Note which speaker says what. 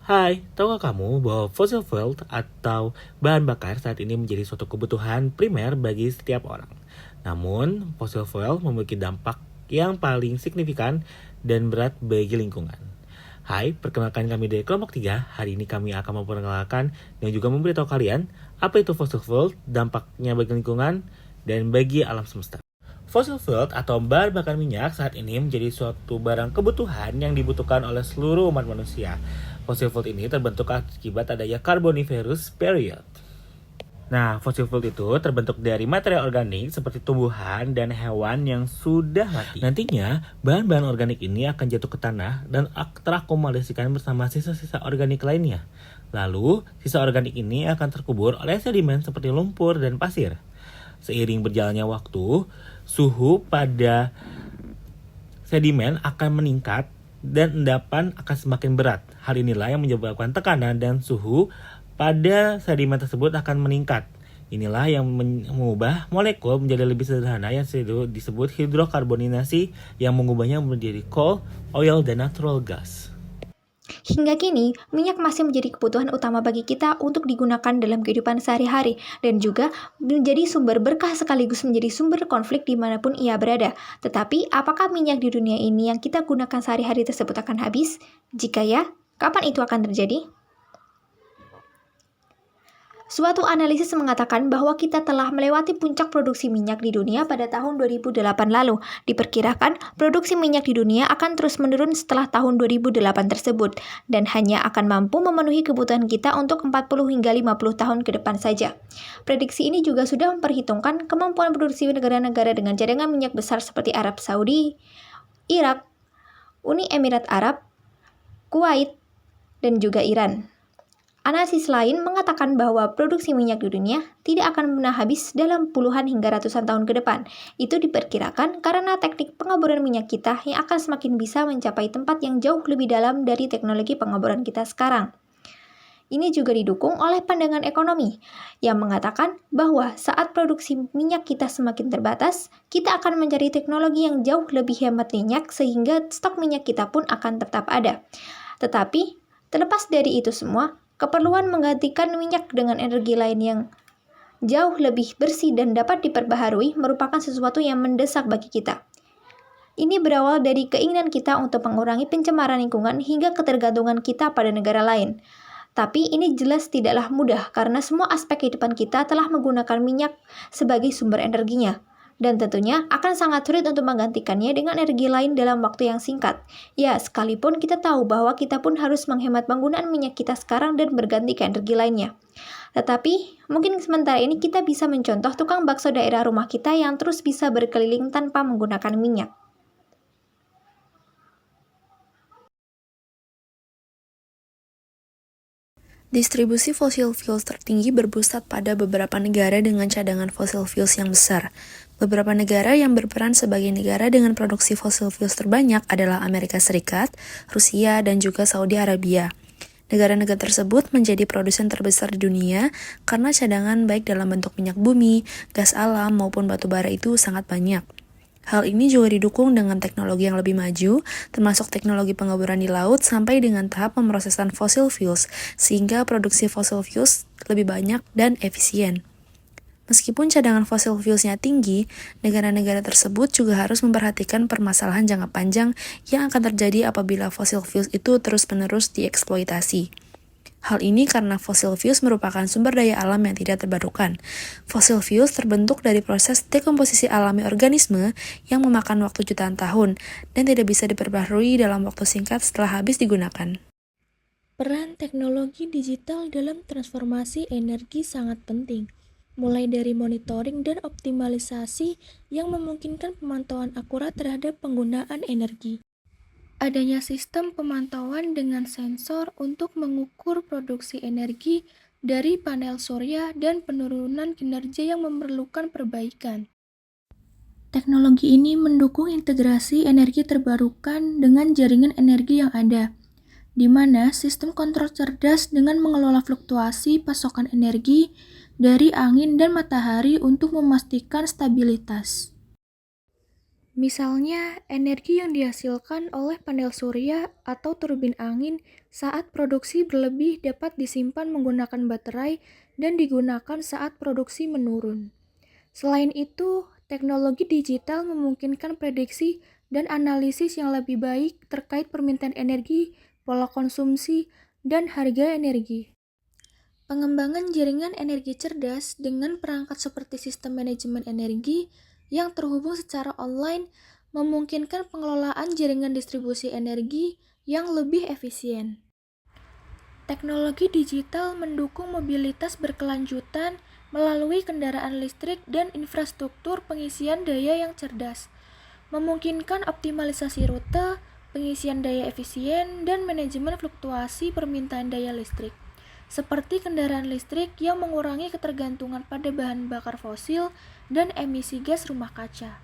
Speaker 1: Hai, tahukah kamu bahwa fossil fuel atau bahan bakar saat ini menjadi suatu kebutuhan primer bagi setiap orang? Namun, fossil fuel memiliki dampak yang paling signifikan dan berat bagi lingkungan. Hai, perkenalkan kami dari kelompok 3. Hari ini kami akan memperkenalkan dan juga memberitahu kalian apa itu fossil fuel, dampaknya bagi lingkungan, dan bagi alam semesta. Fossil fuel atau bahan bakar minyak saat ini menjadi suatu barang kebutuhan yang dibutuhkan oleh seluruh umat manusia. Fossil fuel ini terbentuk akibat adanya Carboniferous period. Nah, fossil fuel itu terbentuk dari material organik seperti tumbuhan dan hewan yang sudah mati. Nantinya, bahan-bahan organik ini akan jatuh ke tanah dan terakumulasikan bersama sisa-sisa organik lainnya. Lalu, sisa organik ini akan terkubur oleh sedimen seperti lumpur dan pasir. Seiring berjalannya waktu, suhu pada sedimen akan meningkat dan endapan akan semakin berat. Hal inilah yang menyebabkan tekanan dan suhu pada sedimen tersebut akan meningkat. Inilah yang mengubah molekul menjadi lebih sederhana yang disebut hidrokarbonisasi yang mengubahnya menjadi coal, oil, dan natural gas.
Speaker 2: Hingga kini, minyak masih menjadi kebutuhan utama bagi kita untuk digunakan dalam kehidupan sehari-hari dan juga menjadi sumber berkah sekaligus menjadi sumber konflik dimanapun ia berada. Tetapi, apakah minyak di dunia ini yang kita gunakan sehari-hari tersebut akan habis? Jika ya, kapan itu akan terjadi? Suatu analisis mengatakan bahwa kita telah melewati puncak produksi minyak di dunia pada tahun 2008 lalu. Diperkirakan, produksi minyak di dunia akan terus menurun setelah tahun 2008 tersebut, dan hanya akan mampu memenuhi kebutuhan kita untuk 40 hingga 50 tahun ke depan saja. Prediksi ini juga sudah memperhitungkan kemampuan produksi negara-negara dengan cadangan minyak besar seperti Arab Saudi, Irak, Uni Emirat Arab, Kuwait, dan juga Iran. Analisis lain mengatakan bahwa produksi minyak di dunia tidak akan pernah habis dalam puluhan hingga ratusan tahun ke depan. Itu diperkirakan karena teknik pengeboran minyak kita yang akan semakin bisa mencapai tempat yang jauh lebih dalam dari teknologi pengeboran kita sekarang. Ini juga didukung oleh pandangan ekonomi yang mengatakan bahwa saat produksi minyak kita semakin terbatas, kita akan mencari teknologi yang jauh lebih hemat minyak sehingga stok minyak kita pun akan tetap ada. Tetapi, terlepas dari itu semua, keperluan menggantikan minyak dengan energi lain yang jauh lebih bersih dan dapat diperbaharui merupakan sesuatu yang mendesak bagi kita. Ini berawal dari keinginan kita untuk mengurangi pencemaran lingkungan hingga ketergantungan kita pada negara lain. Tapi ini jelas tidaklah mudah karena semua aspek kehidupan kita telah menggunakan minyak sebagai sumber energinya. Dan tentunya akan sangat sulit untuk menggantikannya dengan energi lain dalam waktu yang singkat. Ya, sekalipun kita tahu bahwa kita pun harus menghemat penggunaan minyak kita sekarang dan berganti ke energi lainnya. Tetapi, mungkin sementara ini kita bisa mencontoh tukang bakso daerah rumah kita yang terus bisa berkeliling tanpa menggunakan minyak.
Speaker 3: Distribusi fosil fuels tertinggi berpusat pada beberapa negara dengan cadangan fosil fuels yang besar. Beberapa negara yang berperan sebagai negara dengan produksi fosil fuels terbanyak adalah Amerika Serikat, Rusia, dan juga Saudi Arabia. Negara-negara tersebut menjadi produsen terbesar di dunia karena cadangan baik dalam bentuk minyak bumi, gas alam, maupun batu bara itu sangat banyak. Hal ini juga didukung dengan teknologi yang lebih maju, termasuk teknologi pengeboran di laut sampai dengan tahap pemrosesan fossil fuels, sehingga produksi fossil fuels lebih banyak dan efisien. Meskipun cadangan fossil fuelsnya tinggi, negara-negara tersebut juga harus memperhatikan permasalahan jangka panjang yang akan terjadi apabila fossil fuels itu terus-menerus dieksploitasi. Hal ini karena fossil fuels merupakan sumber daya alam yang tidak terbarukan. Fossil fuels terbentuk dari proses dekomposisi alami organisme yang memakan waktu jutaan tahun dan tidak bisa diperbaharui dalam waktu singkat setelah habis digunakan.
Speaker 4: Peran teknologi digital dalam transformasi energi sangat penting, mulai dari monitoring dan optimalisasi yang memungkinkan pemantauan akurat terhadap penggunaan energi. Adanya sistem pemantauan dengan sensor untuk mengukur produksi energi dari panel surya dan penurunan kinerja yang memerlukan perbaikan. Teknologi ini mendukung integrasi energi terbarukan dengan jaringan energi yang ada, di mana sistem kontrol cerdas dengan mengelola fluktuasi pasokan energi dari angin dan matahari untuk memastikan stabilitas. Misalnya, energi yang dihasilkan oleh panel surya atau turbin angin saat produksi berlebih dapat disimpan menggunakan baterai dan digunakan saat produksi menurun. Selain itu, teknologi digital memungkinkan prediksi dan analisis yang lebih baik terkait permintaan energi, pola konsumsi, dan harga energi. Pengembangan jaringan energi cerdas dengan perangkat seperti sistem manajemen energi yang terhubung secara online memungkinkan pengelolaan jaringan distribusi energi yang lebih efisien. Teknologi digital mendukung mobilitas berkelanjutan melalui kendaraan listrik dan infrastruktur pengisian daya yang cerdas, memungkinkan optimalisasi rute, pengisian daya efisien, dan manajemen fluktuasi permintaan daya listrik, seperti kendaraan listrik yang mengurangi ketergantungan pada bahan bakar fosil dan emisi gas rumah kaca.